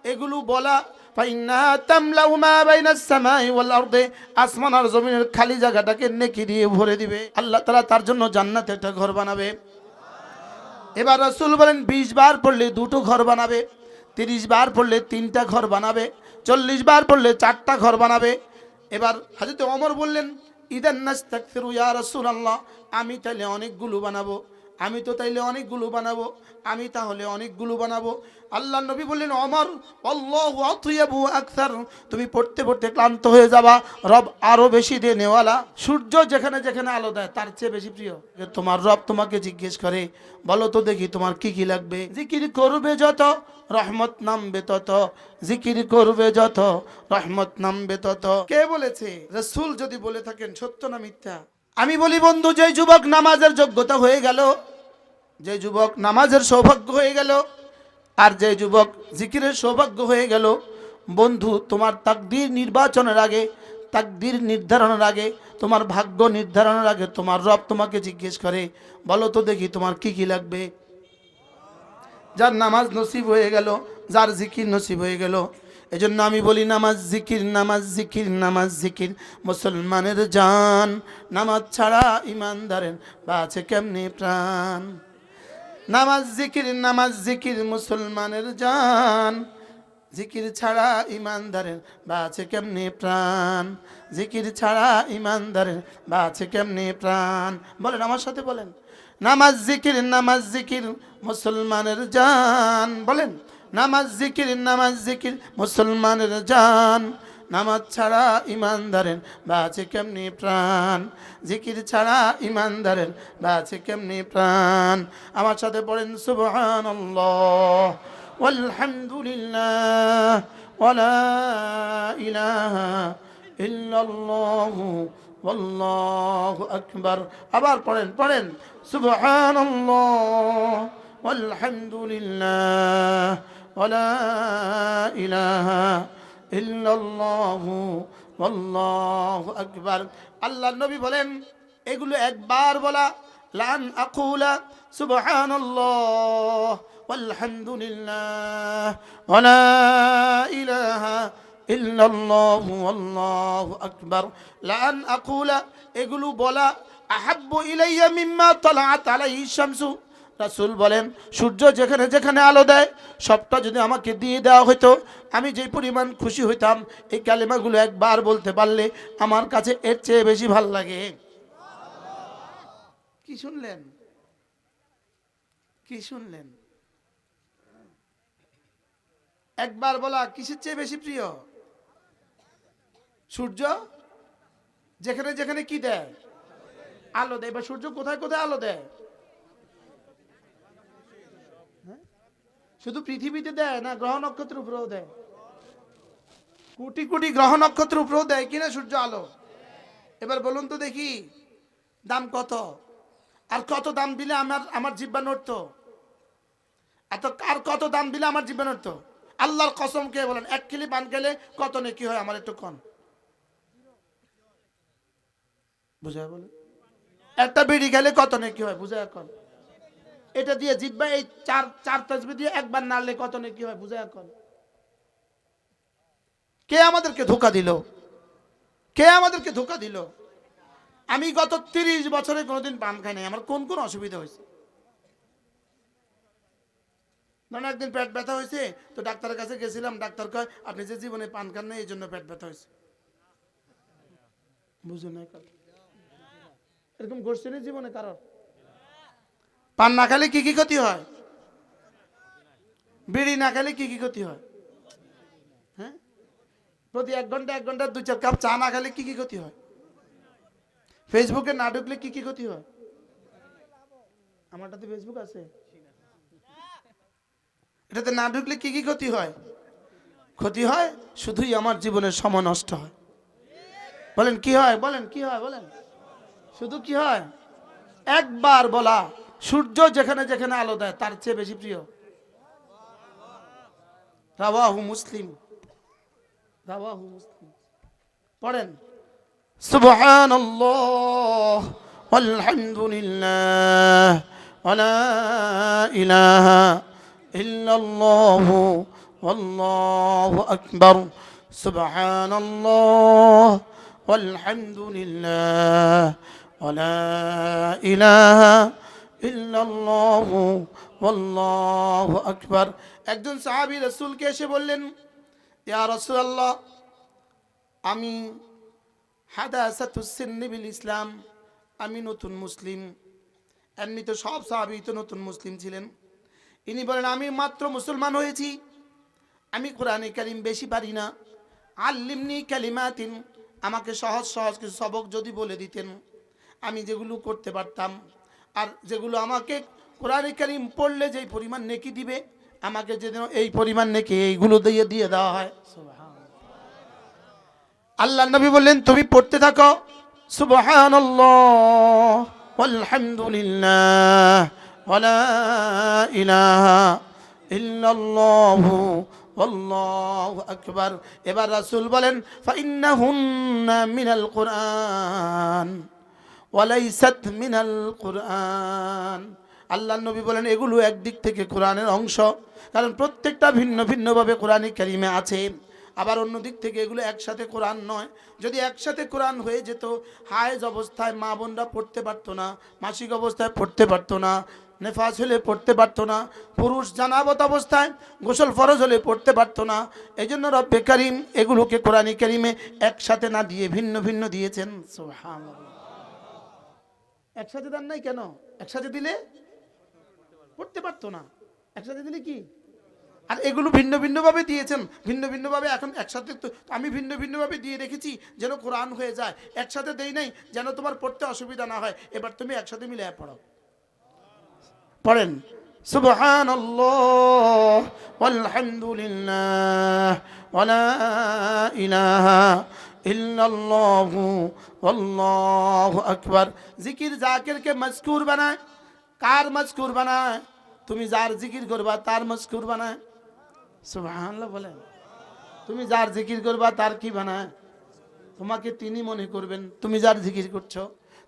এগুলো বলা ফাইন্নাহা তামলাউ মা বাইনাস সামাই ওয়াল আরদি, আসমান আর জমিনের খালি জায়গাটাকে নেকি দিয়ে ভরে দিবে। আল্লাহ তাআলা তার জন্য জান্নাতে একটা ঘর বানাবে। এবার রাসূল বলেন 20 বার পড়লে দুটো ঘর বানাবে, 30 বার পড়লে 3টা ঘর বানাবে, 40 বার পড়লে 4টা ঘর বানাবে। এবার হযরত ওমর বললেন ইদান নাস্তাগফিরু ইয়া রাসূলুল্লাহ, আমি তাহলে অনেকগুলো বানাবো, আমি তো তাইলে অনেকগুলো বানাবো, আমি তাহলে অনেকগুলো বানাবো। আল্লাহ নবী বললেন ওমর আল্লাহু আতয়াবু আকসার, তুমি পড়তে পড়তে ক্লান্ত হয়ে যাবা, রব আরো বেশি দিয়ে নেওয়ালা। সূর্য যেখানে যেখানে আলো দেয় তার চেয়ে বেশি প্রিয়। তোমার রব তোমাকে জিজ্ঞেস করে বলো তো দেখি তোমার কি কি লাগবে। জিকির করবে যত রহমত নামবে তত, জিকির করবে যত রহমত নামবে তত। কে বলেছে? রাসূল যদি বলে থাকেন সত্য না মিথ্যা? আমি বলি বন্ধু, যে যুবক নামাজের যোগ্যতা হয়ে গেল, যে যুবক নামাজের সৌভাগ্য হয়ে গেল, আর যে যুবক জিকিরের সৌভাগ্য হয়ে গেল, বন্ধু তোমার তাকদীর নির্বাচনের আগে, তাকদীর নির্ধারণের আগে, তোমার ভাগ্য নির্ধারণের আগে তোমার রব তোমাকে জিজ্ঞেস করে বলো তো দেখি তোমার কি কি লাগবে। যার নামাজ নসিব হয়ে গেল, যার জিকির নসিব হয়ে গেল, এজন্য আমি বলি নামাজ জিকির, নামাজ জিকির, নামাজ জিকির মুসলমানের জান, নামাজ ছাড়া ইমানদারের বাঁচে কেমনে প্রাণ। নামাজ জিকির, নামাজ জিকির মুসলমানের জান, জিকির ছাড়া ইমানদারের বাঁচে কেমনে প্রাণ, জিকির ছাড়া ইমানদারের বাঁচে কেমনে প্রাণ। বলেন আমার সাথে বলেন, নামাজ জিকির, নামাজ জিকির মুসলমানের জান। বলেন নামাজ জিকির, নামাজ জিকির মুসলমানের জান, নামাজ ছাড়া ইমানদারের বাঁচে কেমনে প্রাণ, জিকির ছাড়া ইমানদারের বাঁচে কেমনে প্রাণ। আমার সাথে পড়েন সুবহানাল্লাহ ওয়ালহামদুলিল্লাহ ওয়ালা ইলাহা ইল্লাল্লাহু ওয়াল্লাহু আকবার। আবার পড়েন, পড়েন সুবহানাল্লাহ ওয়ালহামদুলিল্লাহ ওয়ালা ইলাহা ইল্লাল্লাহু ওয়াল্লাহু আকবার। আল্লাহর নবী বলেন এগুলো একবার বলা, লান আকুলা সুবহানাল্লাহ ওয়ালহামদুলিল্লাহ ওয়ালা ইলাহা ইল্লাল্লাহু ওয়াল্লাহু আকবার, লান আকুলা এগুলো বলা আহাব্বু ইলাইয়া মিম্মা তালাআত আলাইহি শামসু। রাসূল বলেন সূর্য যেখানে যেখানে আলো দেয় সবটা যদি আমাকে দিয়ে দেওয়া হতো, আমি যে পরিমাণ খুশি হইতাম এই কালেমাগুলো একবার বলতে পারলে আমার কাছে এর চেয়ে বেশি ভাল লাগে। কি শুনলেন? কি শুনলেন? একবার বলা কিসের চেয়ে বেশি প্রিয়? সূর্য যেখানে যেখানে কি দেয়? আলো দেয়। বা সূর্য কোথায় কোথায় আলো দেয়? শুধু পৃথিবীতে দেয় না, গ্রহ নক্ষত্রের উপরেও দেয়? কোটি কোটি গ্রহ নক্ষত্রের উপরেও দেয় কিনা সূর্য আলো? এবার বলুন তো দেখি দাম কত? আর কত দাম দিলে আমার জিহ্বা নড়তো? আর কত দাম দিলে আমার জিহ্বা নড়তো? আল্লাহর কসম কে বলেন, 1 কিলো পান খেলে কত নেকি হয় আমার একটু কন বুঝায় বলেন। একটা বিড়ি খেলে কত নেকি হয় বুঝায় কন। এটা দিয়ে জিহ্বা এই চার তাসবিহ দিয়ে একবার নাড়লে কত নেকি হয় বুঝায় কন। কে আমাদেরকে ধোঁকা দিল? কে আমাদেরকে ধোঁকা দিল? আমি গত 30 বছরে কোনোদিন পান খাই নাই, আমার কোন কোন অসুবিধা হয়েছে? মানে একদিন পেট ব্যথা হয়েছে, তো ডাক্তারের কাছে গেছিলাম, ডাক্তার কয় আপনি যে জীবনে পান খান না এই জন্য পেট ব্যথা হয়েছে। বুঝুন না এরকম করছে না জীবনে কারোর? পান না খেলে কি কি ক্ষতি হয়? বিড়ি না খেলে কি কি ক্ষতি হয়? হ্যাঁ, প্রতি 1 ঘন্টা 1 ঘন্টা 2-4 কাপ চা না খেলে কি কি ক্ষতি হয়? ফেসবুকে না ঢুকলে কি কি ক্ষতি হয়? আমারটাতে ফেসবুক আছে, এটাতে না ঢুকলে কি কি ক্ষতি হয়? ক্ষতি হয় শুধুই আমার জীবনের সময় নষ্ট হয়। বলেন কি হয়? বলেন কি হয়? বলেন শুধু কি হয়? একবার বলা সূর্য যেখানে যেখানে আলো দেয় তার চেয়ে বেশি প্রিয়। রাওয়াহু মুসলিম, রাওয়াহু মুসলিম। পড়েন সুবহানাল্লাহ ওয়ালহামদুলিল্লাহ ওয়ালা ইলাহা ইল্লাল্লাহু والله أكبر سبحان الله والحمد لله ولا إله إلا الله والله أكبر একজন সাহাবী রাসূলকে এসে বললেন ইয়া রাসূলুল্লাহ আমি হাদাসাতুস সিন্নি বিল ইসলাম আমি নতুন মুসলিম এমনি তো সব সাহাবী তো নতুন মুসলিম ছিলেন ইনি বলেন আমি মাত্র মুসলমান হয়েছি আমি কোরআনে কারীম বেশি পারি না আল্লিমনি কালিমাতিন আমাকে সহজ সহজ কিছু সবক যদি বলে দিতেন আমি যেগুলো করতে পারতাম আর যেগুলো আমাকে কোরআনে কারীম পড়লে যেই পরিমাণ নেকি দিবে আমাকে যেন এই পরিমাণ নেকি এইগুলো দিয়ে দিয়ে দেওয়া হয় আল্লাহ নবী বললেন তুমি পড়তে থাকো সুবহানাল্লাহ ওয়ালহামদুলিল্লাহ ওয়ালা ইলাহা ইল্লাল্লাহু আল্লাহু আকবার এবার রাসূল বলেন ফাইন্নাহুন্না মিনাল কুরআন ওয়া লাইসাত মিনাল কুরআন আল্লাহ নবী বলেন এগুলো একদিক থেকে কোরআনের অংশ কারণ প্রত্যেকটা ভিন্ন ভিন্নভাবে কোরআনে কারিমে আছে আবার অন্য দিক থেকে এগুলো একসাথে কোরআন নয় যদি একসাথে কোরআন হয়ে যেত হায়েজ অবস্থায় মা বোনরা পড়তে পারতো না মাসিক অবস্থায় পড়তে পারতো না নেফাস হলে পড়তে পারতো না পুরুষ জানাবত অবস্থায় গোসল ফরজ হলে পড়তে পারতো না এই জন্য রব্বে কারিম এগুলোকে কোরআনে কারিমে একসাথে না দিয়ে ভিন্ন ভিন্ন দিয়েছেন সুবহানাল্লাহ একসাথে দেন নাই কেন একসাথে দিলে পড়তে পারতো না একসাথে দিলে কি আর এগুলো ভিন্ন ভিন্নভাবে দিয়েছেন ভিন্ন ভিন্নভাবে এখন একসাথে তো আমি ভিন্ন ভিন্নভাবে দিয়ে রেখেছি যেন কোরআন হয়ে যায় একসাথে দেই নাই যেন তোমার পড়তে অসুবিধা না হয় এবার তুমি একসাথে মিলে পড়ো পড়েন সুবহানাল্লাহ ওয়ালহামদুলিল্লাহ ওয়ালা ইলাহা ইল্লাল্লাহু আল্লাহু আকবার জিকির জাকিরকে মজকুর বানায় কার মজকুর বানায় তুমি যার জিকির করবা তার মজকুর বানায় সুবহানাল্লাহ বলেন তুমি যার জিকির করবা তার কি বানায় তোমাকে তিনি মনে করবেন তুমি যার জিকির করছো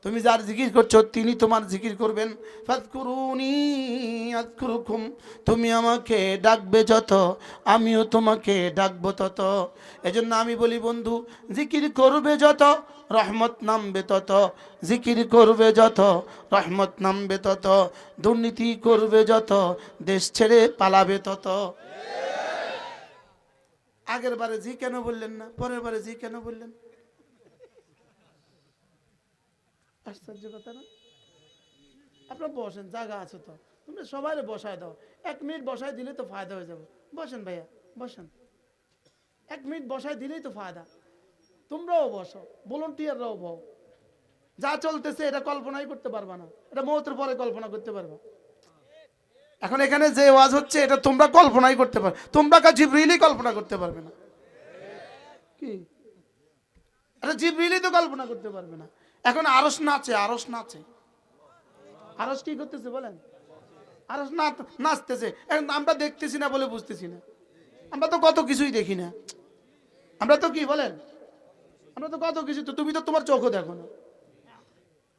তুমি যার জিকির করছো তিনি তোমার জিকির করবেন ফাযকুরুনি আযকুরুকুম তুমি আমাকে ডাকবে যত আমিও তোমাকে ডাকবো তত এজন্য আমি বলি বন্ধু জিকির করবে যত রহমত নামবে তত জিকির করবে যত রহমত নামবে তত দুর্নীতি করবে যত দেশ ছেড়ে পালাবে তত আগের বারে জি কেন বললেন না পরের বারে জি কেন বললেন আশ্চর্য কথা না আপনারা বসেন জায়গা আছে তো তোমরা সবাই বসায় দাও 1 মিনিট বসায় দিলে তো ফায়দা হয়ে যাবে বসেন ভাইয়া বসেন 1 মিনিট বসায় দিলেই তো ফায়দা তোমরাও বসো ভলান্টিয়াররাও বসো যা চলতেছে এটা কল্পনাই করতে পারবা না এটা মওতের পরে কল্পনা করতে পারবা এখন এখানে যে ওয়াজ হচ্ছে এটা তোমরা কল্পনাই করতে পারবে তোমরা কা জিবরিলই কল্পনা করতে পারবে না কি আরে জিবরিলই তো কল্পনা করতে পারবে না এখন আরশ নাচে আরশ কি করতেছে বলেন আরশ নাচতেছে এখন আমরা দেখতেছি না বলে বুঝতেছি না আমরা তো কত কিছুই দেখি না আমরা তো কি বলেন আমরা তো কত কিছু তো তুমি তো তোমার চোখও দেখো না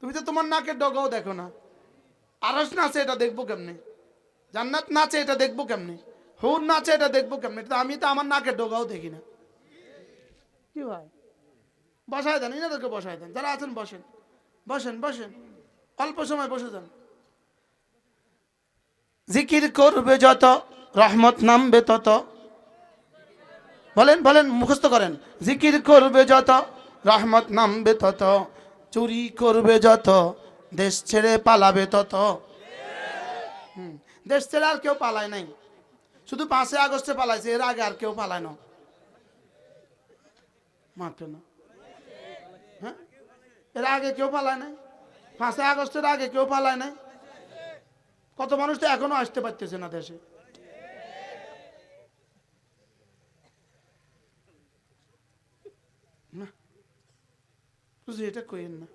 তুমি তো তোমার নাকের ডগাও দেখো না আরশ নাচে এটা দেখবো কেমনে জান্নাত নাচে এটা দেখবো কেমনে হুর নাচে এটা দেখবো কেমনে আমি তো আমার নাকের ডগাও দেখি না কি ভাই বসায় দেন ইনাদেরকে বসায় দেন যারা আছেন বসেন বসেন বসেন অল্প সময় বসে যান জিকির করবে যত রহমত নামবে তত বলেন বলেন মুখস্থ করেন জিকির করবে যত রহমত নামবে তত চুরি করবে যত দেশ ছেড়ে পালাবে তত দেশ ছেড়ে আর কেউ পালায় নাই শুধু 5 আগস্টে পালাইছে এর আগে আর কেউ পালায় না মাত্র না হ্যাঁ এর আগে কেউ পালায় নাই 5 আগস্টের আগে কেউ পালায় নাই কত মানুষ তো এখনো আসতে পারতেছে না দেশে না বুঝি এটা কইেন না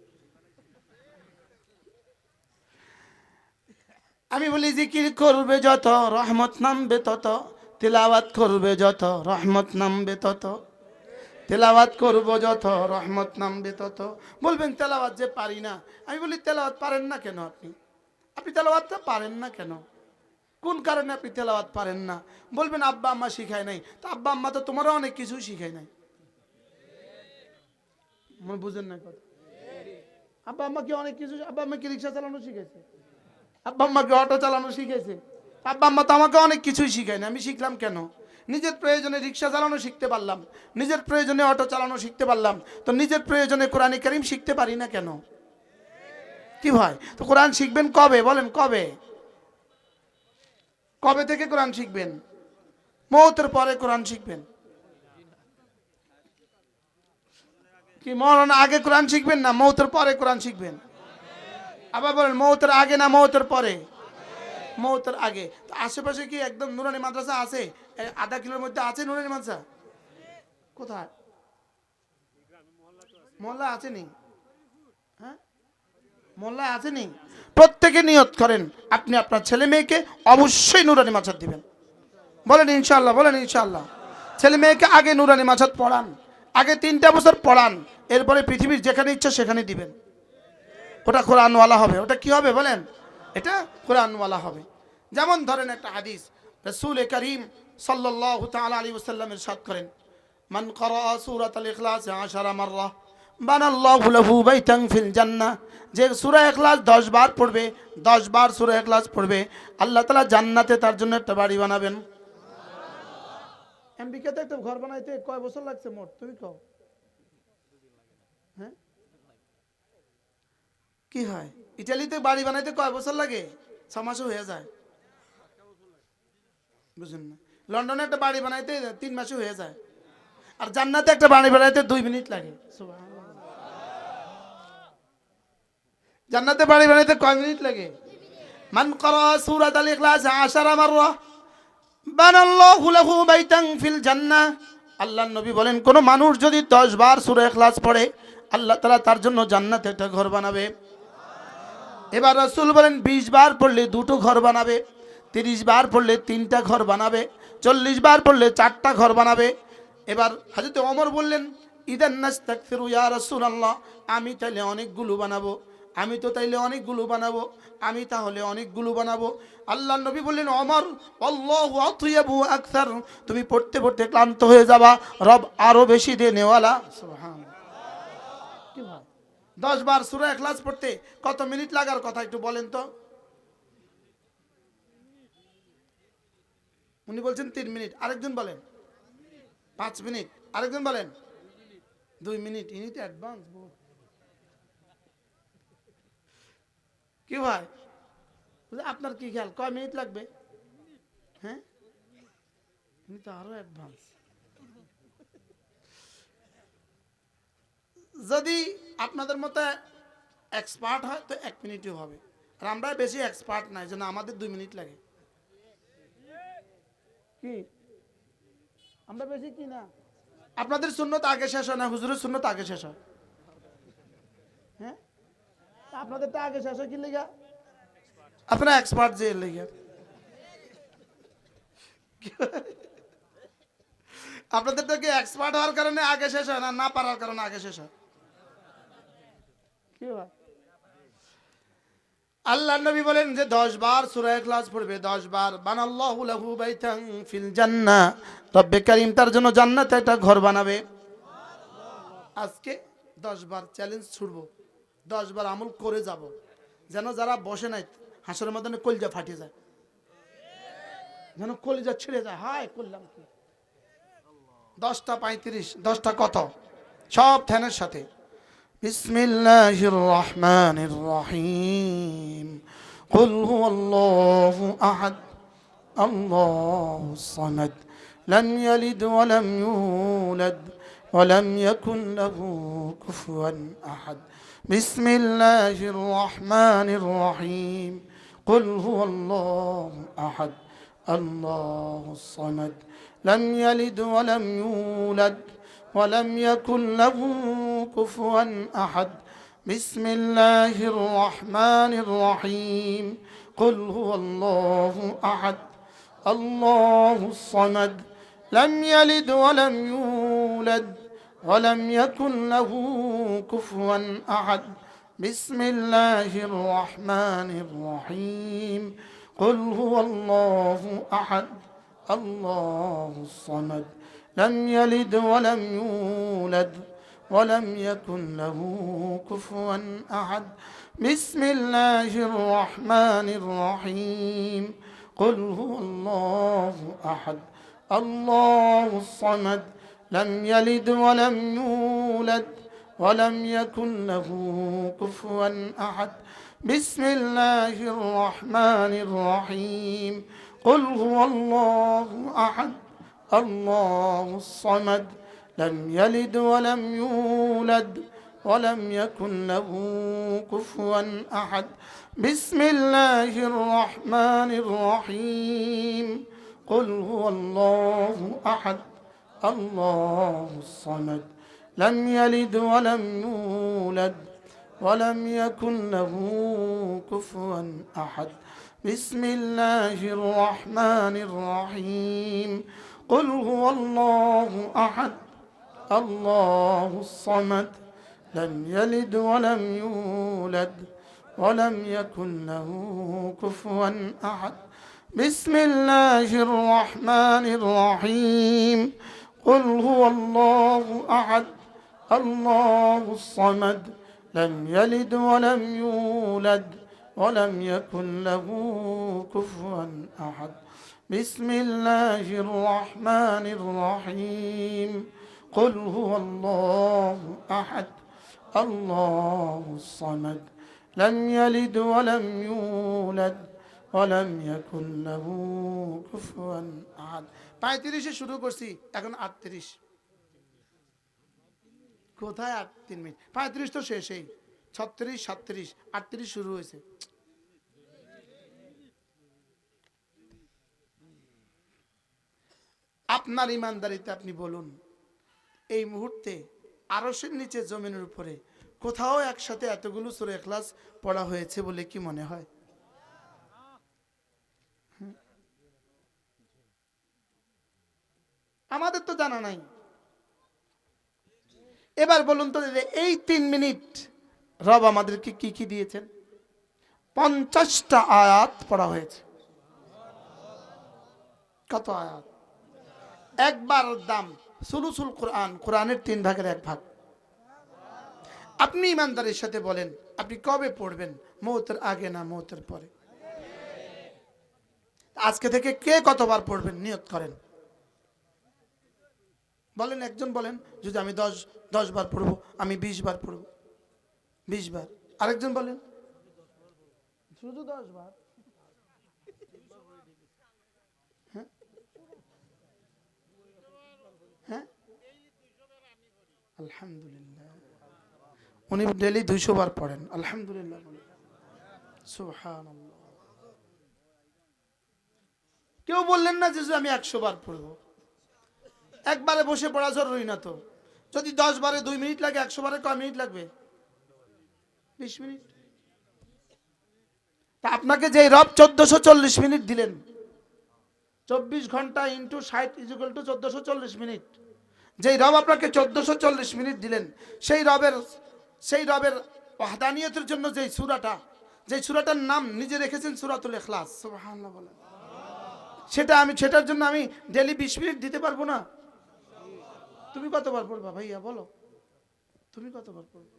আমি বলি জিকির করবে যত রহমত নামবে তত তিলাওয়াত করবে যত রহমত নামবে তত তেলাওয়াত করব যত রহমত নামবে তত বলবেন তেলাওয়াত যে পারি না আমি বলি তেলাওয়াত পারেন না কেন আপনি তেলাওয়াতটা পারেন না কেন কোন কারণে আপনি তেলাওয়াত পারেন না? বলবেন আব্বা আম্মা শিখায় নাই। তো আব্বা আম্মা তো তোমারও অনেক কিছুই শিখায় নাই। মনে বুঝেন না কথা? আব্বা আম্মাকে অনেক কিছু, আব্বা আম্মাকে রিক্সা চালানো শিখেছে, আব্বা আম্মাকে অটো চালানো শিখেছে, আব্বা আম্মা তো আমাকে অনেক কিছুই শিখায় না। আমি শিখলাম কেন? নিজের প্রয়োজনে রিক্সা চালানো শিখতে পারলাম, নিজের প্রয়োজনে অটো চালানো শিখতে পারলাম, তো নিজের প্রয়োজনে কোরআন কারীম শিখতে পারি না কেন? কি ভাই, তো কোরআন শিখবেন কবে বলেন? কবে কবে থেকে কোরআন শিখবেন? মওতের পরে কোরআন শিখবেন। কি মরণ আগে কোরআন শিখবেন না মওতের পরে কোরআন শিখবেন? আবার বলেন মওতের আগে না মওতের পরে? মওতের আগে। তো আশেপাশে কি একদম নুরানি মাদ্রাসা আছে? আধা কিলোর মধ্যে আছে নুরানি মাদ্রাসা? কোথায়? মোল্লা আছে নি? হ্যাঁ, মোল্লা আছে নি? প্রত্যেকে নিয়ত করেন আপনি আপনার ছেলে মেয়েকে অবশ্যই নুরানি মাদ্রাসা দিবেন। বলেন ইনশাআল্লাহ, বলেন ইনশাআল্লাহ। ছেলে মেয়েকে আগে নুরানি মাদ্রাসা পড়ান, আগে 3টা বছর পড়ান, এরপরে পৃথিবীর যেখানে ইচ্ছা সেখানে দিবেন। ওটা কোরআনওয়ালা হবে। ওটা কি হবে বলেন? এটা কোরআনওয়ালা হবে। যেমন ধরেন একটা হাদিস, রাসূল করিম সাল্লাল্লাহু তাআলা আলাইহি ওয়াসাল্লাম ইরশাদ করেন, মান ক্বারা সূরাতুল ইখলাস 10 মাররা বানাল্লাহু লাহু বাইতান ফিল জান্নাহ। যে সূরা ইখলাস 10 বার পড়বে, 10 বার সূরা ইখলাস পড়বে, আল্লাহ তাআলা জান্নাতে তার জন্য একটা বাড়ি বানাবেন। আমেরিকাতে একটা ঘর বানাইতে কয় বছর লাগছে মোট তুমি কও? হ্যাঁ, কি হয়? ইতালিতে বাড়ি বানাইতে কয় বছর লাগে? 6 মাসও হয়ে যায়। বুঝুন না? লন্ডনে একটা বাড়ি বানাইতে 3 মাসও হয়ে যায়। আর জান্নাতে একটা বাড়ি বানাইতে 2 মিনিট লাগে। সুবহানাল্লাহ। জান্নাতে বাড়ি বানাইতে কয় মিনিট লাগে? মান ক্বারা সূরাতুল ইখলাস 10 মাররা বানাল্লাহু লাহু বাইতান ফিল জান্নাহ। আল্লাহর নবী বলেন কোন মানুষ যদি 10 বার সূরা ইখলাস পড়ে, আল্লাহ তাআলা তার জন্য জান্নাতে একটা ঘর বানাবে। এবার রাসূল বলেন 20 বার পড়লে 2টো ঘর বানাবে, 30 বার পড়লে 3টা ঘর বানাবে, 40 বার পড়লে 4টা ঘর বানাবে। এবার হযরত ওমর বললেন ইদান নাস্তাগফিরু ইয়া রাসূলুল্লাহ, আমি তাইলে অনেকগুলো বানাবো, আমি তো তাইলে অনেকগুলো বানাবো, আমি তাহলে অনেকগুলো বানাবো। আল্লাহর নবী বললেন ওমর আল্লাহু আতয়াবু আকসার, তুমি পড়তে পড়তে ক্লান্ত হয়ে যাবা, রব আরো বেশি দেনেওয়ালা। সুবহানাল্লাহ। কি ভাই, 10 বার সূরা ইখলাস পড়তে কত মিনিট লাগার কথা একটু বলেন তো? উনি বলছেন 3 মিনিট, আরেকজন বলেন 5 মিনিট, আরেকজন বলেন 2 মিনিট। ইনি তো অ্যাডভান্স। কি ভাই, আপনার কি খেয়াল কয় মিনিট লাগবে? হ্যাঁ, ইনি তো আরো অ্যাডভান্স। যদি আপনাদের মতো এক্সপার্ট হয় তো 1 মিনিটও হবে, আর আমরা বেশি এক্সপার্ট নাই, যেন আমাদের 2 মিনিট লাগে। কি আমরা বেশি কি না? আপনাদের সুন্নত আগে শেষ হয় না হুজুরের সুন্নত আগে শেষ হয়? হ্যাঁ, আপনাদেরটা আগে শেষ হয় কি লেগা? আপনারা এক্সপার্ট যে লেগা। আপনাদেরটা কি এক্সপার্ট হওয়ার কারণে আগে শেষ হয় না, না পারার কারণে আগে শেষ হয়? কি হয়? আল্লাহ নবী বলেন যে 10 বার সূরা ইখলাস পড়বে, 10 বার বানাল্লাহু লাহু বাইতান ফিল জান্নাহ, রব্বে কারীম তার জন্য জান্নাতে একটা ঘর বানাবে। আজকে 10 বার চ্যালেঞ্জ ছুড়বো, 10 বার আমল করে যাব, যেন যারা বসে নাই হাসরের ময়দানে কলিজা ফাটিয়ে যায়, যেন কলিজা ছিঁড়ে যায়। হায় করলাম কি? 10টা 35, 10টা কত সব ধ্যানের সাথে। বিসমিল্লাহির রহমানির রহিম। কুল হুয়াল্লাহু আহাদ আল্লাহুস সামাদ লাম ইয়ালিদ ওয়া লাম ইউলাদ ওয়া লাম ইয়াকুন লাহু কুফুয়ান আহাদ। বিসমিল্লাহির রহমানির রহিম। কুল হুয়াল্লাহু আহাদ আল্লাহুস সামাদ লাম ইয়ালিদ ওয়া লাম ইউলাদ ولم يكن له كفوا أحد. بسم الله الرحمن الرحيم. قل هو الله أحد الله الصمد لم يلد ولم يولد ولم يكن له كفوا أحد. بسم الله الرحمن الرحيم. قل هو الله أحد الله الصمد لم يلد ولم يولد ولم يكن له كفوا أحد بسم الله الرحمن الرحيم قل هو الله أحد الله الصمد لم يلد ولم يولد ولم يكن له كفوا أحد بسم الله الرحمن الرحيم قل هو الله أحد الله الصمد لم يلد ولم يولد ولم يكن له كفوا أحد بسم الله الرحمن الرحيم قل هو الله أحد الله الصمد لم يلد ولم يولد ولم يكن له كفوا أحد بسم الله الرحمن الرحيم قل هو الله أحد الله الصمد لم يلد ولم يولد ولم يكن له كفوا أحد بسم الله الرحمن الرحيم قل هو الله أحد الله الصمد لم يلد ولم يولد ولم يكن له كفوا أحد بسم الله الرحمن الرحيم قل هو الله أحد الله الصمد لم يلد ولم يولد ولم يكن له كفوا أحد 35 শুরু করছি এখন 38 কোথায় 3 মিনিট 35 তো শেষই 36 37 38 শুরু হয়েছে আপনার ইমানদারিতে আপনি বলুন এই মুহূর্তে আরশের নিচে জমিনের উপরে কোথাও একসাথে এতগুলো সূরা ইখলাস পড়া হয়েছে বলে কি মনে হয় আমাদের তো জানা নাই এবার বলুন তো এই 3 মিনিট রব আমাদেরকে কি কি দিয়েছেন 50টা আয়াত পড়া হয়েছে কত আয়াত একবার দাম সুলুসুল কোরআন কোরআনের 3 ভাগের 1 ভাগ আপনি ইমানদারের সাথে বলেন আপনি কবে পড়বেন মওতের আগে না মওতের পরে আজকে থেকে কে কতবার পড়বেন নিয়ত করেন বলেন একজন বলেন যদি আমি 10 বার পড়ব আমি 20 বার পড়ব 20 বার আরেকজন বলেন শুধু 10 বার হ্যাঁ আলহামদুলিল্লাহ উনি ডেইলি 200 বার পড়েন আলহামদুলিল্লাহ সুবহানাল্লাহ কেউ বললেন না যে আমি 100 বার পড়ব একবারে বসে পড়া জরুরি না তো যদি 10 বারে 2 মিনিট লাগে 100 বারে কয় মিনিট লাগবে 20 মিনিট তা আপনাকে যে রব 1440 মিনিট দিলেন 24 ঘন্টা ইনটু 60 = 1440 মিনিট যেই রব আপনাকে 1440 মিনিট দিলেন সেই রবের ওয়াহদানিয়তের জন্য যেই সূরাটার নাম নিজে রেখেছেন সূরাতুল ইখলাস সুবহানাল্লাহ বলেন সেটার জন্য আমি ডেইলি 20 মিনিট দিতে পারবো না তুমি কতবার পড়বা ভাইয়া বলো তুমি কতবার পড়বে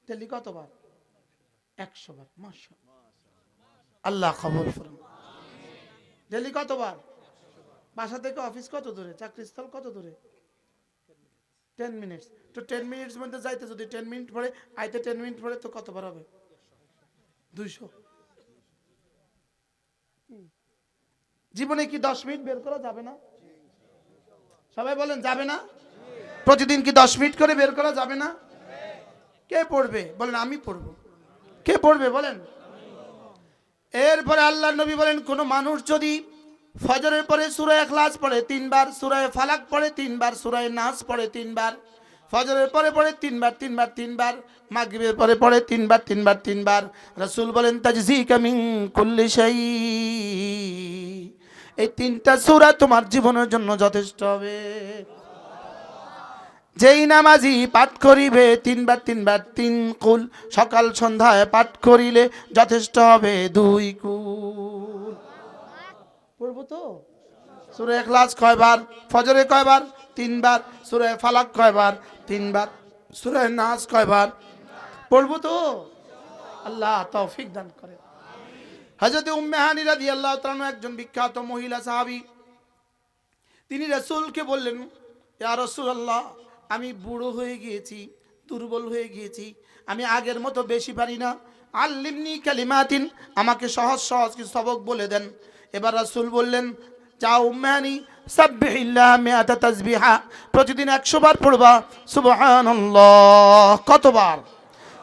ডেইলি কতবার 100 বার মাশাআল্লাহ আল্লাহ কবুল করুন ডেইলি কতবার বাসা থেকে অফিস কত দূরে চাকরিস্থল কত দূরে 10 মিনিট তো 10 মিনিটের মধ্যে যাইতে যদি 10 মিনিট পরে আইতে 10 মিনিট পরে তো কতবার হবে 200 জীবনে কি 10 মিনিট বের করা যাবে না সবাই বলেন যাবে না প্রতিদিন কি 10 মিনিট করে বের করা যাবে না কে পড়বে বলেন আমি পড়ব কে পড়বে বলেন এরপরে আল্লাহর নবী বলেন কোন মানুষ যদি ফজরের পরে সূরা ইখলাস পড়ে 3 বার সূরা ফালাক পড়ে 3 বার সূরা নাস পড়ে 3 বার ফজরের পরে পড়ে 3 বার 3 বার 3 বার মাগরিবের পরে পড়ে 3 বার 3 বার 3 বার রাসূল বলেন তাজজিকা মিন কুল্লি শাই এই 3টা সূরা তোমার জীবনের জন্য যথেষ্ট হবে যেই নামাজি পাঠ করিবে তিনবার তিনবার তিন কুল, সকাল সন্ধ্যায় পাঠ করিলে যথেষ্ট হবে 2 কুল। পড়বো তো? সূরা ইখলাস কয়বার? ফজরে কয়বার? 3 বার। সূরা ফালাক কয়বার? 3 বার। সূরা নাস কয়বার? পড়বো তো? আল্লাহ তৌফিক দান করে। হযরত উম্মে হানি রাদিয়াল্লাহু তাআলা একজন বিখ্যাত মহিলা সাহাবী, তিনি রাসূলকে বললেন, ইয়া রাসূলুল্লাহ, আমি বুড়ো হয়ে গিয়েছি, দুর্বল হয়ে গিয়েছি, আমি আগের মতো বেশি পারি না, আল্লিমনি কালিমাতিন, আমাকে সহজ সহজ কিছু সবক বলে দেন। এবার রাসূল বললেন, যাও উম্মে হানি, সাব্বিহিল্লাহ মিআতা তাসবিহা, প্রতিদিন 100 বার পড়বা সুবহানাল্লাহ। কতবার?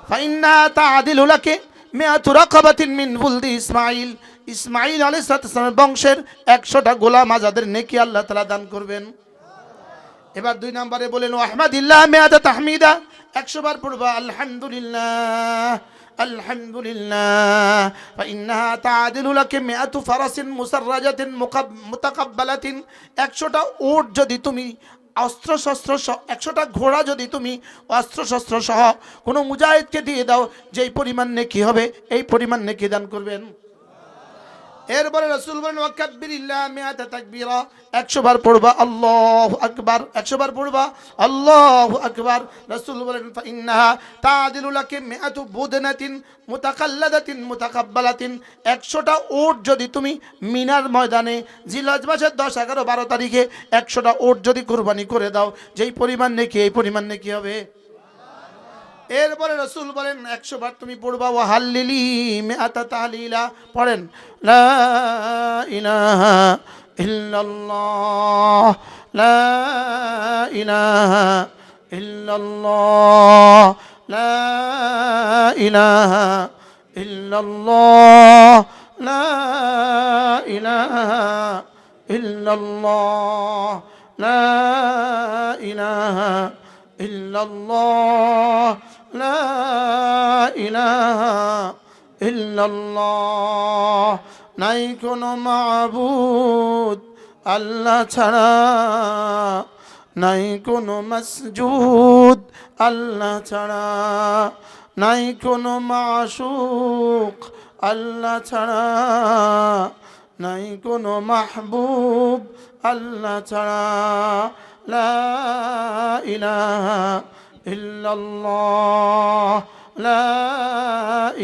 ফাইন্না তাআদিলু লাকি মিআতু রাকাবাতিন মিন বুলদি ইসমাঈল, ইসমাঈল আলাইহিস সালামের বংশের 100টা গোলাম আজাদের নেকি আল্লাহ তাআলা দান করবেন। এবার 2 নম্বরে বলেন, আহমাদিল্লাহ মিআতা তাহমিদা, 100 বার পড়বা আলহামদুলিল্লাহ আলহামদুলিল্লাহ, ফাইন্নাহা তাআদিলু লাকি মিআতু ফারাসিন মুসাররাজাতিন মুতাকাব্বালাতিন, 100টা উট যদি তুমি অস্ত্র শস্ত্র সহ, 100টা ঘোড়া যদি তুমি অস্ত্র শস্ত্র সহ কোনো মুজাহিদকে দিয়ে দাও, যেই পরিমাণ নেকি হবে এই পরিমাণ নেকি দান করবেন। এরপরে রাসূল বলেন, ওয়াকাব্বিরিল্লাহ মিআতা তাকবীরা, 100 বার পড়বা আল্লাহু আকবার, 100 বার পড়বা আল্লাহু আকবার। রাসূল বলেন, ফাইন্নাহা তাআদিলু লাকি মিআতু বুদনাতিন মুতাকাল্লাদাতিন মুতাকাব্বালাতিন, 100টা উট যদি তুমি মিনার ময়দানে জিলহজ মাসের 10, 11, 12 তারিখে 100টা উট যদি কুরবানি করে দাও, যেই পরিমাণ নেকি এই পরিমাণ নেকি হবে। এরপরে রাসূল বলেন, 100 বার তুমি পড়বা ওয়া হাল্লিলি মিআতা তাহলিলা, পড়েন লা ইলাহা ইল্লাল্লাহ লা ইলাহা ইল্লাল্লাহ লা ইলাহা ইল্লাল্লাহ লা ইলাহা ইল্লাল্লাহ লা ইলাহা ইল্লাল্লাহ লা ইলাহা ইল্লাল্লাহ, নাই কোনো মাবুদ আল্লাহ ছাড়া, নাই কোনো মাসজুদ আল্লাহ ছাড়া, নাই কোনো মাশুক আল্লাহ ছাড়া, নাই কোনো মাহবুব আল্লাহ ছাড়া, লা ইলাহা ইল্লাল্লাহ লা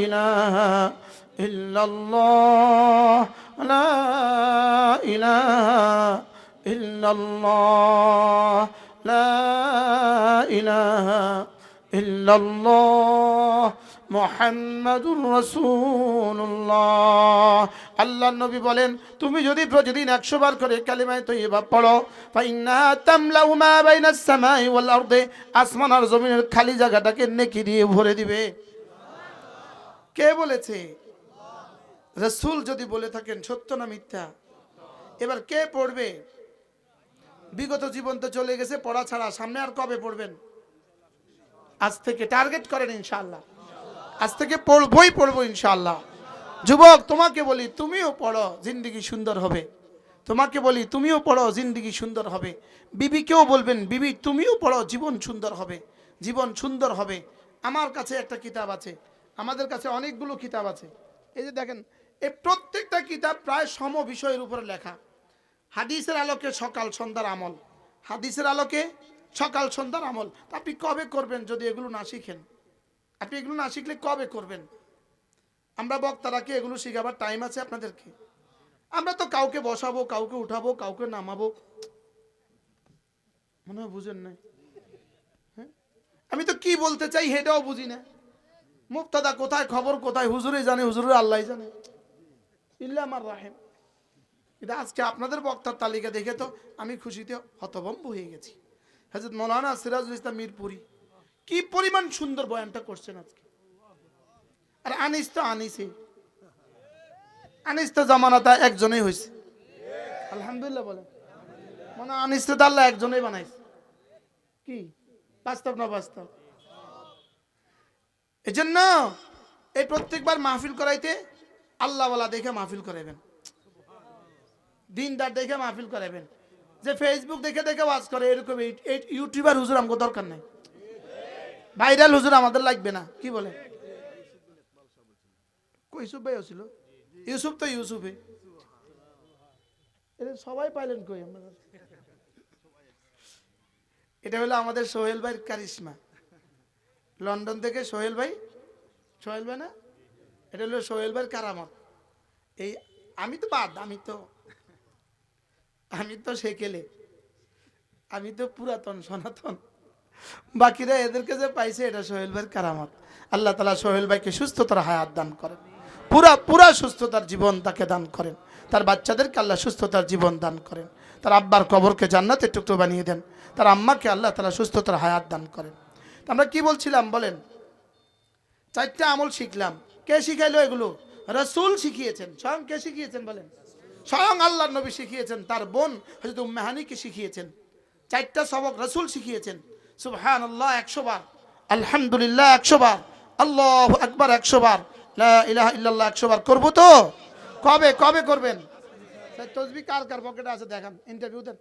ইলাহা ইল্লাল্লাহ লা ইলাহা ইল্লাল্লাহ লা ইলাহা ইল্লাল্লাহ মুহাম্মাদুর রাসূলুল্লাহ। আল্লাহর নবী বলেন, তুমি যদি প্রতিদিন 100 বার করে কালিমায়ে তয়্যিবা পড়ো, ফাইন্নাহা তামলাউ মা বাইনাস সামাই ওয়াল আরদি, আসমান আর জমিনের খালি জায়গাটাকে নেকি দিয়ে ভরে দিবে। কে বলেছে? রাসূল যদি বলে থাকেন সত্য না মিথ্যা? এবার কে পড়বে? বিগত জীবন তো চলে গেছে, পড়া ছাড়া সামনে আর কবে পড়বেন? আজ থেকে টার্গেট করেন ইনশাআল্লাহ, আজ থেকে পড়বো ইনশাআল্লাহ। যুবক, তোমাকে বলি তুমিও পড়ো, জিন্দেগি সুন্দর হবে। তোমাকে বলি তুমিও পড়ো, জিন্দেগি সুন্দর হবে। বিবিকেও বলবেন, বিবি তুমিও পড়ো, জীবন সুন্দর হবে, জীবন সুন্দর হবে। আমার কাছে একটা কিতাব আছে, আমাদের কাছে অনেকগুলো কিতাব আছে। এই যে দেখেন, এই প্রত্যেকটা কিতাব প্রায় সম বিষয়ের উপরে লেখা। হাদিসের আলোকে সকাল সন্ধ্যার আমল, হাদিসের আলোকে সকাল সন্ধ্যার আমল। আপনি কবে করবেন যদি এগুলো না শিখেন? আপনি এগুলো না শিখলে কবে করবেন? আমরা বক্তারা কি এগুলো শিখাবার টাইম আছে আপনাদেরকে? আমরা তো কাউকে বসাবো, কাউকে উঠাবো, কাউকে নামাবো, মনে হয় বুঝেন নাই। হ্যাঁ, আমি তো কি বলতে চাই সেটাও বুঝি না। মুফতাদা কোথায়, খবর কোথায়, হুজুরে জানে, হুজুরে আল্লাহ জানে, ইল্লা আমার রাহেম। কিন্তু আজকে আপনাদের বক্তার তালিকা দেখে তো আমি খুশিতে হতভম্ব হয়ে গেছি। হযরত মাওলানা সিরাজুল ইসলাম মিরপুরি কি পরিমাণ সুন্দর বয়ানটা করছেন আজকে। আর আনিস তো জামানাটা একজনেই হয়েছে, আলহামদুলিল্লাহ বলেন। মানে আনিস তো আল্লাহ একজনেই বানাইছে। কি বাস্তব না বাস্তব? এই জন্য এই প্রত্যেকবার মাহফিল করাইতে আল্লাহওয়ালা দেখে মাহফিল করাইবেন, দিনদার দেখে মাহফিল করাইবেন। যে ফেসবুক দেখে দেখে ওয়াজ করে, এরকম এই ইউটিউবার হুজুর আমাকে দরকার নাই, ভাইরাল হুজুর আমাদের লাগবে না। কি বলে? ইউসুফ ভাই ছিল, ইউসুফ তো ইউসুফে, সবাই পাইলেন কই আমরা? এটা হলো আমাদের সোহেল ভাইয়ের কারিশমা, লন্ডন থেকে সোহেল ভাই, সোহেল ভাই না, এটা হলো সোহেল ভাইয়ের কারামত। এই আমি তো বাদ, আমি তো সেকেলে, আমি তো পুরাতন সনাতন, বাকিরা এদেরকে যে পাইছে এটা সোহেল ভাইয়ের কারামত। আল্লাহ তাআলা সোহেল ভাইকে সুস্থতার হায়াত দান করেন, পুরা সুস্থতার জীবন তাকে দান করেন, তার বাচ্চাদেরকে আল্লাহ সুস্থতার জীবন দান করেন, তার আব্বার কবরকে জান্নাতের টুকরো বানিয়ে দেন, তার আম্মাকে আল্লাহ তাআলা সুস্থতার হায়াত দান করেন। তো আমরা কি বলছিলাম বলেন? 4টা আমল শিখলাম। কে শিখাইলো এগুলো? রাসূল শিখিয়েছেন। স্বয়ং কে শিখিয়েছেন বলেন? স্বয়ং আল্লাহর নবী শিখিয়েছেন, তার বোন হযরত উম্মে হানিকে শিখিয়েছেন। 4টা সবক রাসূল শিখিয়েছেন। সুবহানাল্লাহ 100 বার, আলহামদুলিল্লাহ 100 বার, আল্লাহু আকবার 100 বার, লা ইলাহা ইল্লাল্লাহ 100 বার। করব তো? কবে করবেন? তাসবিহ কার কার পকেটে আছে দেখান, ইন্টারভিউ দেন।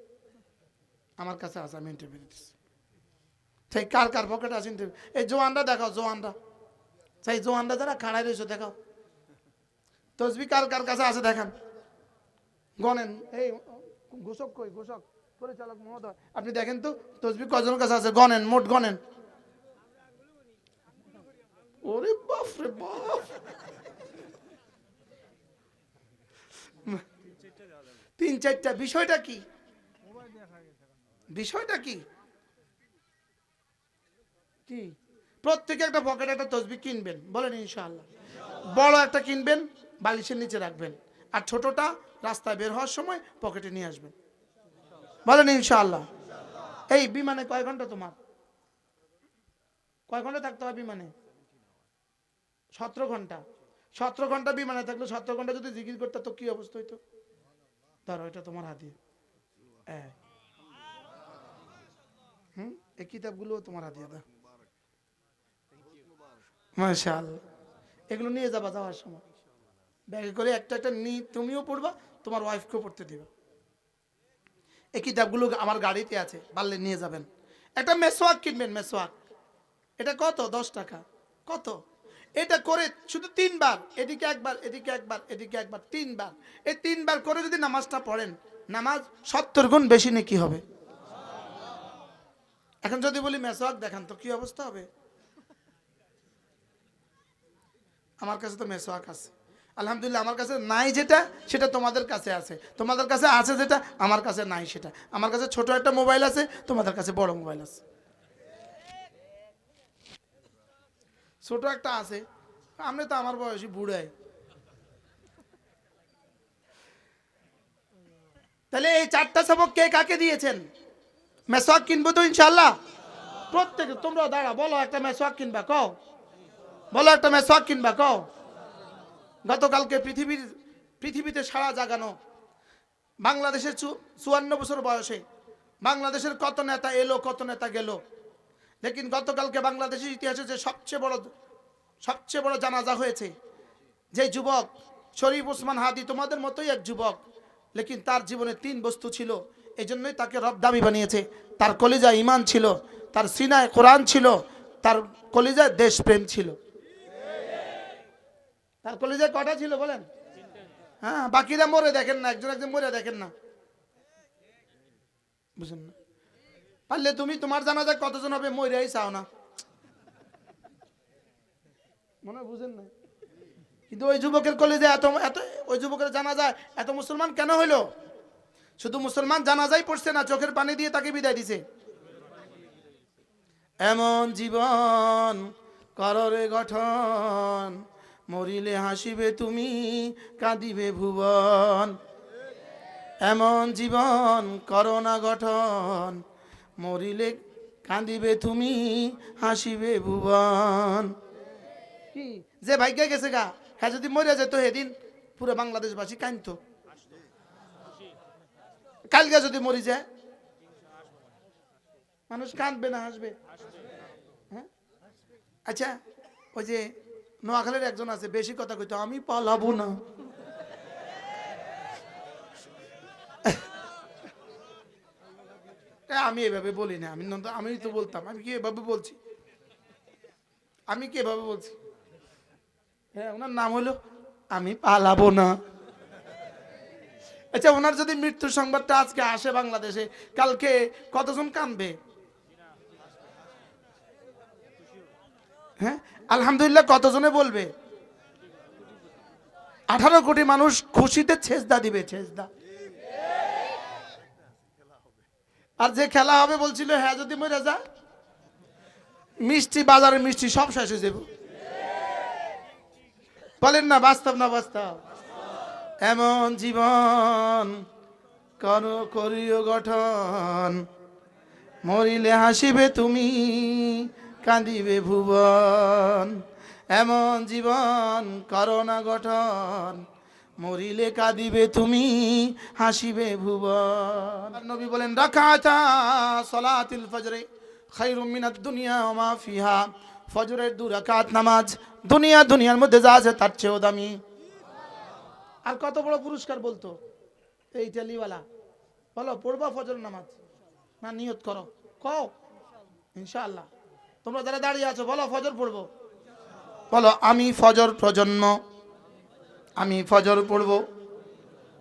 আমার কাছে আছে, আমি ইন্টারভিউ দিচ্ছি। সেই কার কার পকেটে আছে ইন্টারভিউ? এই জোয়ানরা দেখাও, জোয়ানরা, সেই জোয়ানরা যারা খাড়াই রয়েছে দেখাও। তসবিহ কার কার কাছে আছে দেখান, গনেন। এই ঘোষক কই? ঘোষক পরিচালক মহোদয়, আপনি দেখেন তো তসবিহ কজনের কাছে আছে, গনেন, মোট গনেন। ওরে বাপ রে বাপ, 3-4টা। বিষয়টা কি? বিষয়টা কি? কি? প্রত্যেকে একটা পকেটে একটা তসবিহ কিনবেন, বলেন ইনশাআল্লাহ। বড় একটা কিনবেন, বালিশের নিচে রাখবেন, আর ছোটটা রাস্তায় বের হওয়ার সময় পকেটে নিয়ে আসবেন, বলেন ইনশাআল্লাহ। এই বিমানে কয় ঘন্টা তোমার? কয় ঘন্টা থাকতে হয় বিমানে? 17 ঘন্টা। 17 ঘন্টা বিমানে থাকলে 17 ঘন্টা যদি জিকির করতে তো কি অবস্থা হইতো? ধরো এটা তোমার হাতে, এই কিতাবগুলো তোমার হাতে দাও, মাশাআল্লাহ। এগুলো নিয়ে যাবা যাওয়ার সময়, ব্যাগে করে একটা একটা তুমিও পড়বা, তোমার ওয়াইফকেও পড়তে দিবা। এই কিতাবগুলো আমার গাড়িতে আছে, পারলে নিয়ে যাবেন। একটা মেসওয়াক কিনবেন, মেসওয়াক। এটা কত? 10 টাকা। কত? এটা করে শুধু 3 বার, এদিকে একবার, এদিকে একবার, এদিকে একবার, 3 বার। এই 3 বার করে যদি নামাজটা পড়েন, নামাজ 70 গুণ বেশি নেকি হবে। এখন যদি বলি মেসওয়াক দেখান তো কি অবস্থা হবে? আমার কাছে তো মেসওয়াক আছে, আলহামদুলিল্লাহ। আমার কাছে নাই যেটা, সেটা তোমাদের কাছে আছে। তোমাদের কাছে আছে যেটা, আমার কাছে নাই সেটা। আমার কাছে ছোট একটা মোবাইল আছে, তোমাদের কাছে বড় মোবাইল আছে। ছোট একটা আছে, আমি তো আমার বয়সী বুড়াই। তাহলে এই 4টা সবক কে কাকে দিয়েছেন? মেসওয়াক কিনবো তো ইনশাআল্লাহ প্রত্যেকে। তোমরা দাঁড়া, বলো একটা মেসওয়াক কিনবা, কও, বলো একটা মেসওয়াক কিনবা, কও। গতকালকে পৃথিবীতে সারা জাগানো বাংলাদেশের 54 বছর বয়সে বাংলাদেশের কত নেতা এলো, কত নেতা গেল, লেকিন গতকালকে বাংলাদেশের ইতিহাসে যে সবচেয়ে বড় জানাজা হয়েছে, যে যুবক শরীফ ওসমান হাদি, তোমাদের মতোই এক যুবক, লেকিন তার জীবনে 3 বস্তু ছিল, এই জন্যই তাকে রব দামি বানিয়েছে। তার কলিজায় ঈমান ছিল, তার সিনায় কোরআন ছিল, তার কলিজায় দেশপ্রেম ছিল। তার কলিজায় কটা ছিল বলেন? হ্যাঁ, বাকিরা মরে দেখেন না, একজন একজন মরে দেখেন না, বুঝেন না? পারলে তুমি তোমার জানাজায় কতজন হবে মরেই চাও না, মনে বুঝেন না? কিন্তু ওই যুবকের কলিজায় এত এত, ওই যুবকের জানাজায় এত মুসলমান কেন হইলো? শুধু মুসলমান জানাজাই পড়ছে না, চোখের পানি দিয়ে তাকে বিদায় দিছে। এমন জীবন কররে গঠন, মরিলে হাসিবে তুমি, কাঁদিবে ভুবন। এমন জীবন করোনা গঠন, মরিলে কাঁদিবে তুমি, হাসিবে ভুবন। কি যে ভাগ্যে গেছে গা, হ্যাঁ যদি মরে যেত সেদিন পুরো বাংলাদেশবাসী কাঁদতো। কালকে যদি মরি যায় মানুষ কাঁদবে না হাসবে? হ্যাঁ, আচ্ছা, ওই যে নোয়াখালীর একজন আছে, বেশি কথা কইতো, আমি পালাবো না। আমি এভাবে বলি না, আমি তো বলতাম, আমি কি এভাবে বলছি? আমি কি এভাবে বলছি? হ্যাঁ, ওনার নাম হলো আমি পালাবো না। আচ্ছা, ওনার যদি মৃত্যুর সংবাদটা আজকে আসে বাংলাদেশে, কালকে কতজন কাঁদবে? হ্যাঁ, আলহামদুলিল্লাহ কতজনে বলবে? 18 কোটি মানুষ খুশিতে ছেজদা দিবে, ছেজদা। আর যে খেলা হবে বলছিল, হ্যাঁ যদি মরে যা, মিষ্টি, বাজারে মিষ্টি সব শেষ হয়ে যাবে। বলেন না বাস্তব না বাস্তব? এমন জীবন করিও গঠন, মরিলে হাসিবে তুমি, কাঁদিবে ভুবন। এমন জীবন করোনা গঠন, মরিলে কাঁদিবে তুমি, হাসিবে ভুবন। নবী বলেন, রাকাতা সালাতুল ফজরে খায়রুম মিনাদ দুনিয়া ওয়া মা ফিহা। ফজরের 2 রাকাত নামাজ দুনিয়ার মধ্যে যা আছে তার চেয়েও দামি। আর কত বড় পুরস্কার বলতো এই টেলিওয়ালা। বলো, পড়বা ফজর নামাজ? না নিয়ত করো, কও ইনশাআল্লাহ। তোমরা যারা দাঁড়িয়ে আছো বলো, ফজর পড়বো। বলো, আমি ফজর প্রজন্ম, আমি ফজর পড়বো।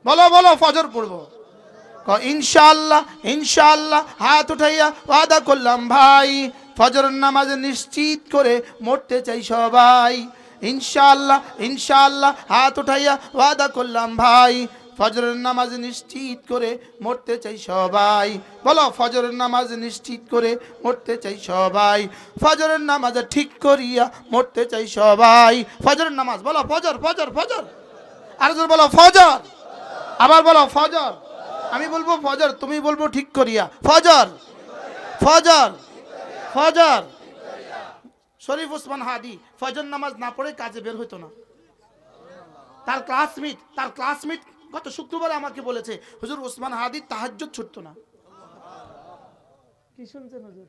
বলো বলো, ফজর পড়বো। ইনশাআল্লাহ ইনশাআল্লাহ। হাত উঠাইয়া ওয়াদা করলাম ভাই, ফজর নামাজ নিশ্চিত করে মরতে চাই সবাই। ইনশাআল্লাহ ইনশাআল্লাহ। হাত উঠাইয়া ওয়াদা করলাম ভাই, ফজরের নামাজ নিশ্চিত করে মরতে চাই সবাই। বলো, ফজরের নামাজ নিশ্চিত করে মরতে চাই সবাই। ফজরের নামাজ ঠিক করিয়া মরতে চাই সবাই। ফজরের নামাজ বলো, ফজর ফজর ফজর। আর বলো ফজর, আবার বলো ফজর। আমি বলবো ফজর, তুমি বলবো ঠিক করিয়া। ফজর ফজর ফজর। শরীফ ওসমান হাদি ফজর নামাজ না পড়ে কাজে বের হইতো না। তার ক্লাসমেট গত শুক্রবার আমাকে বলেছে, হুজুর ওসমান হাদি তাহাজ্জুদ ছুটতো না। কি শুনছেন হুজুর?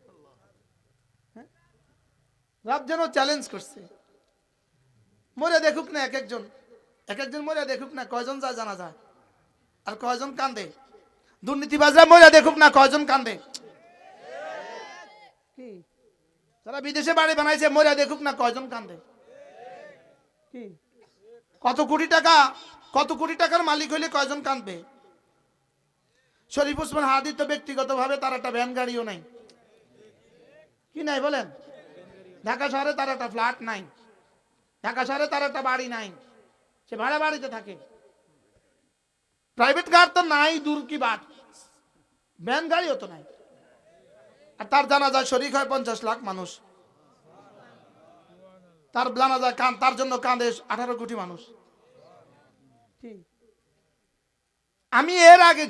হ্যাঁ, রব যেন চ্যালেঞ্জ করছে। মরে দেখুক না এক একজন মরে দেখুক না, কয়জন যায় জানা যায় আর কয়জন কান্দে। দুর্নীতিবাজরা মরে দেখুক না, কয়জন কান্দে। কি যারা বিদেশে বাড়ি বানাইছে মরে দেখুক না, কয়জন কান্দে। কি কত কোটি টাকার মালিক হইলে কয়জন কাঁদবে? শরীফ ওসমান হাদি তো ব্যক্তিগতভাবে তার একটা ভ্যান গাড়িও নাই। কি নাই বলেন? ঢাকা শহরে তার একটা ফ্ল্যাট নাই, ঢাকা শহরে তার একটা বাড়ি নাই, সে ভাড়া বাড়িতে থাকে। প্রাইভেট কার তো নাই, দূর কি বাত, ভ্যান গাড়িও তো নাই। আর তার জানাজায় শরীক হয় 50 লাখ মানুষ। তার জানাজায় তার জন্য কাঁদে 18 কোটি মানুষ। আমি এর আগে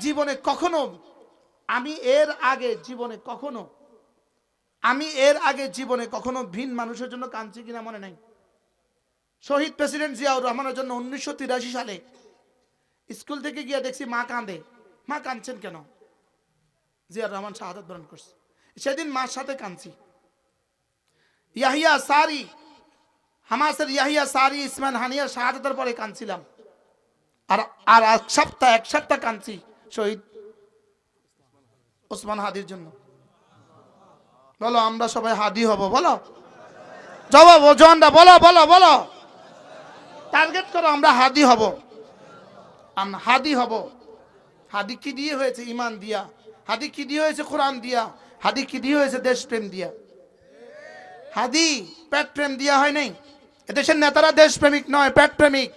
জীবনে কখনো ভিন মানুষের জন্য কাঁদছি কিনা মনে নাই। শহীদ প্রেসিডেন্ট জিয়াউর রহমানের জন্য 1983 সালে স্কুল থেকে গিয়ে দেখছি মা কাঁদে। মা কাঁদছেন কেন? জিয়াউর রহমান শাহাদাত বরণ করছে, সেদিন মার সাথে কাঁদছি। হামাসের ইয়াহিয়া সারি ইসমান হানিয়া শাহাদাতের পরে কাঁদছিলাম। আর এক সপ্তাহ কাঁদছি শহীদ ওসমান হাদির জন্য। বলো, আমরা সবাই হাদি হব? বলো জবাব, জনরা বলো বলো বলো। টার্গেট করো, আমরা হাদি হব। আমরা হাদি হব। হাদি কি দিয়ে হয়েছে? ইমান দিয়া। হাদি কি দিয়ে হয়েছে? কোরআন দিয়া। হাদি কি দিয়ে হয়েছে? দেশপ্রেম দিয়া। হাদি পেট প্রেম দিয়া হয় নাই। এদেশের নেতারা দেশপ্রেমিক নয়, পেট প্রেমিক।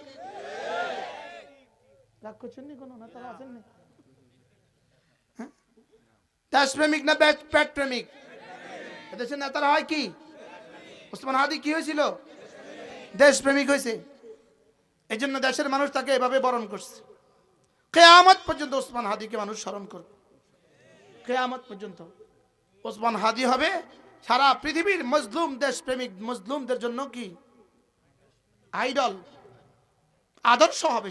দেশপ্রেমিক না পেট প্রেমিক? এদেশের নেতারা হয় কি? ওসমান হাদি কি হয়েছিল? দেশপ্রেমিক হয়েছে। এই জন্য দেশের মানুষ তাকে এভাবে বরণ করছে। কিয়ামত পর্যন্ত ওসমান হাদিকে মানুষ স্মরণ করবে। কিয়ামত পর্যন্ত ওসমান হাদি হবে সারা পৃথিবীর মজলুম দেশপ্রেমিক মজলুমদের জন্য কি আইডল, আদর্শ হবে।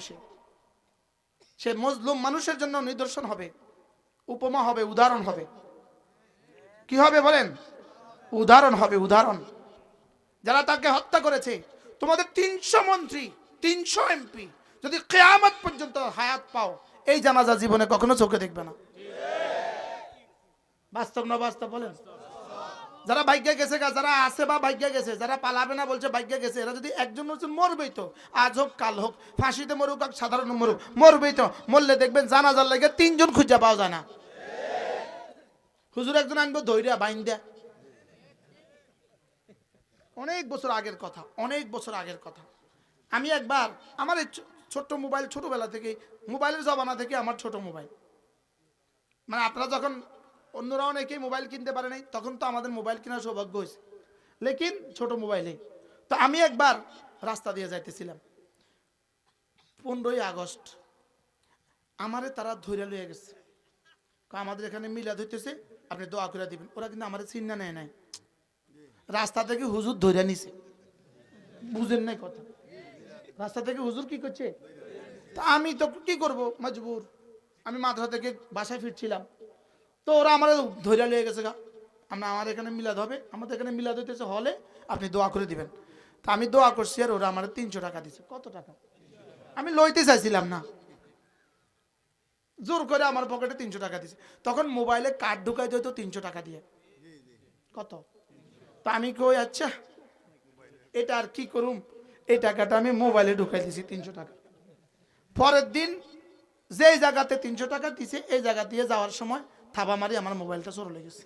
সে মজলুম মানুষের জন্য নিদর্শন হবে, উপমা হবে, উদাহরণ হবে। কি হবে বলেন? উদাহরণ হবে, উদাহরণ। যারা তাকে হত্যা করেছে, তোমাদের 300 মন্ত্রী, 300 এমপি যদি কিয়ামত পর্যন্ত হায়াত পাও, এই জানাজা জীবনে কখনো চোখে দেখবে না। বাস্তব না বাস্তব বলেন? যারা ভাগ্যে গেছে যারা আছে বা ভাগ্যে গেছে, যারা পালাবে না বলছে ভাগ্যে গেছে, এরা যদি একজন মরবেই তো, আজ হোক কাল হোক, ফাঁসিতে মরুক আর সাধারণ মরুক, মরবেই তো। মরলে দেখবেন জানাজার লাগে 3 জন খুঁজে পাওয়া যায় না। হুজুর একজন আনবো ধৈর্য বাইন দেয়া। অনেক বছর আগের কথা, অনেক বছর আগের কথা। আমি একবার আমার এই ছোট্ট মোবাইল, ছোটবেলা থেকে মোবাইলের জমানা থেকে আমার ছোট মোবাইল, মানে আপনারা যখন অন্যরা অনেকেই মোবাইল কিনতে পারে নাই, তখন তো আমাদের মোবাইল কেনার সৌভাগ্য হয়েছে, লেকিন ছোট মোবাইলে। তো আমি একবার রাস্তা দিয়ে যাইতেছিলাম, 15ই আগস্ট, আমারে তারা ধৈর্য লইয়া গেছে, আমাদের এখানে মিলাদ হইতেছে, আপনি দোয়া করে দিবেন। ওরা কিন্তু আমার চিন্তা নেয় নাই, রাস্তা থেকে হুজুর ধৈর্য নিছে। বুঝেন নাই কথা? রাস্তা থেকে হুজুর কি করছে, তা আমি তো কি করব, মজবুর। আমি মাদ্রাসা থেকে বাসায় ফিরছিলাম, তো ওরা আমার ধৈর্য লিয়ে গেছে গা, আমার এখানে মিলাদ হবে, আমাদের এখানে মিলাদ হইতেছে হলে, আপনি দোয়া করে দিবেন। তা আমি দোয়া করছি, আর ওরা আমার 300 টাকা দিছে। কত টাকা? আমি লইতে চাইছিলাম না, জোর করে আমার পকেটে 300 টাকা দিছে। তখন মোবাইলে কার্ড ঢুকাই দিত 300 টাকা দিয়ে। কত? তো আমি কই আচ্ছা এটা আর কি করুম, এই টাকাটা আমি মোবাইলে ঢুকাই দিছি 300 টাকা। পরের দিন যেই জায়গাতে 300 টাকা দিছে, এই জায়গা দিয়ে যাওয়ার সময় থাবা মারি আমার মোবাইলটা চোর লেগেছে।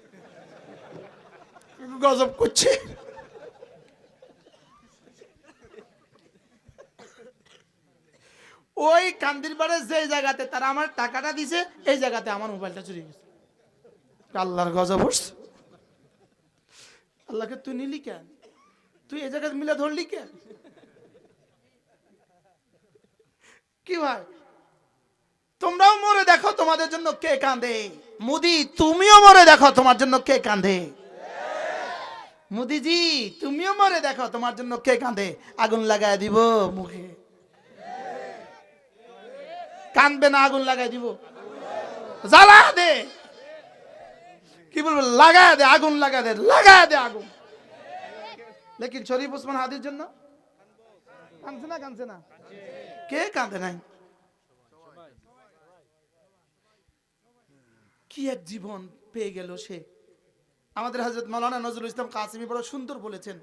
গজব করছে। ওই কান্দির পাড়ে যে জায়গাতে তারা আমার টাকাটা দিছে, এই জায়গাতে আমার মোবাইলটা চুরি গেছে। আল্লাহর গজব উঠছে। আল্লাহকে তুই নিলি কেন? তুই এই জায়গায় মিলে ধরলি কেন? কি ভাই, তোমরাও মরে দেখো তোমাদের জন্য কে কাঁদে। মোদি, তুমিও মরে দেখো তোমার জন্য কে কাঁদে। মোদিজি, তুমিও মরে দেখো তোমার জন্য কে কাঁদে। আগুন লাগায় দিব মুখে, কাঁদবে না, আগুন লাগাই দিব, জ্বালা দে। কি বলবো, লাগায় দে, আগুন লাগা দে, লাগায় দে আগুন। লেকিন শরীফ ওসমান হাদির জন্য কাঁদছে না? কাঁদছে না? কে কাঁদে নাই? কি এক জীবন পেয়ে গেল সে। আমাদের হযরত মাওলানা নজরুল ইসলাম কাসিমি বড় সুন্দর বলেছেন,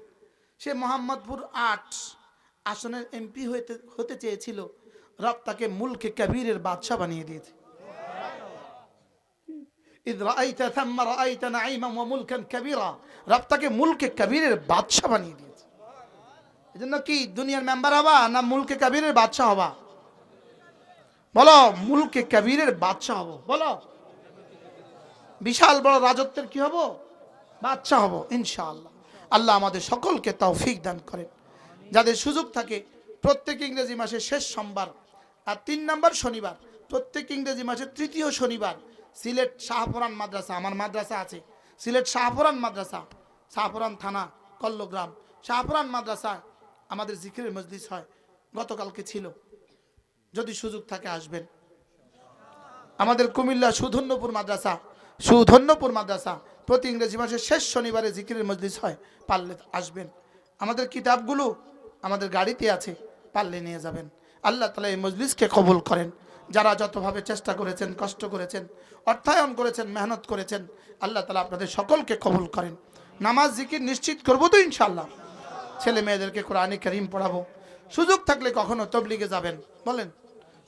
সে মোহাম্মদপুর 8 আসনের এমপি হতে চেয়েছিল, রব তাকে মুলকে কবিরের বাদশা বানিয়ে দিয়েছে। ইদ রাআইতা থাম্মা রাআইতা নাঈমান ওয়া মুলকান কবিরা, রব তাকে মুলকে কবিরের বাদশা বানিয়ে দিয়েছে। এজন্য কি দুনিয়ার মেম্বার হবা না মুলকে কবিরের বাদশা হবা? বলো, মুলকে কবিরের বাদশা হব। বলো, বিশাল বড় রাজত্বের কি হব? বাদশা হব ইনশাআল্লাহ। আল্লাহ আমাদের সকলকে তৌফিক দান করেন। যাদের সুযোগ থাকে প্রত্যেক ইংরেজি মাসের শেষ সোমবার আর 3 নম্বর শনিবার, প্রত্যেক ইংরেজি মাসের 3য় শনিবার সিলেট শাহপুরান মাদ্রাসা, আমার মাদ্রাসা আছে সিলেট শাহপুরান মাদ্রাসা, শাহপুরান থানা কল্লগ্রাম, শাহপুরান মাদ্রাসা আমাদের জিকিরের মজলিস হয়। গতকালকে ছিল, যদি সুযোগ থাকে আসবেন। আমাদের কুমিল্লা সুধন্যপুর মাদ্রাসা প্রতি ইংরেজি মাসের শেষ শনিবারে জিকিরের মজলিস হয়, পারলে আসবেন। আমাদের কিতাবগুলো আমাদের গাড়িতে আছে, পারলে নিয়ে যাবেন। আল্লাহ তাআলা এই মজলিসকে কবুল করেন। যারা যতভাবে চেষ্টা করেছেন, কষ্ট করেছেন, অর্থায়ন করেছেন, মেহনত করেছেন, আল্লাহ তাআলা আপনাদের সকলকে কবুল করেন। নামাজ জিকির নিশ্চিত করবো তো ইনশাআল্লাহ। ছেলে মেয়েদেরকে কোরআনে কারীম পড়াবো। সুযোগ থাকলে কখনো তবলিগে যাবেন। বলেন,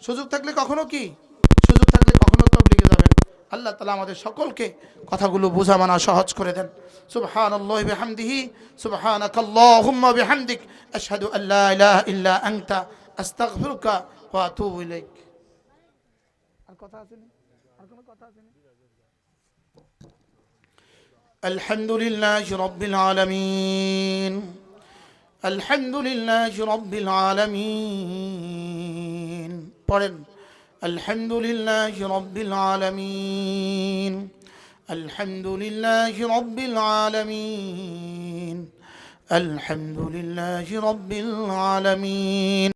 সুযোগ থাকলে কখনো কি? সুযোগ থাকলে কখনো তবলিগে যাবেন। আল্লাহ তাআলা আমাদের সকলকে কথাগুলো বোঝা মানা সহজ করে দেন। সুবহানাল্লাহি ওয়া বিহামদিহি, সুবহানাকাল্লাহুম্মা ওয়া বিহামদিক, আশহাদু আল্লা ইলাহা ইল্লা আনতা, আস্তাগফিরুকা ওয়া আতুবু ইলাইক। আর কথা আছে না? আর কোনো কথা আছে না? আলহামদুলিল্লাহি রাব্বিল আলামিন, আলহামদুলিল্লাহি রাব্বিল আলামিন। পড়েন, আলহামদুলিল্লাহি রাব্বিল আলামিন, আলহামদুলিল্লাহি রাব্বিল আলামিন, আলহামদুলিল্লাহি রাব্বিল আলামিন।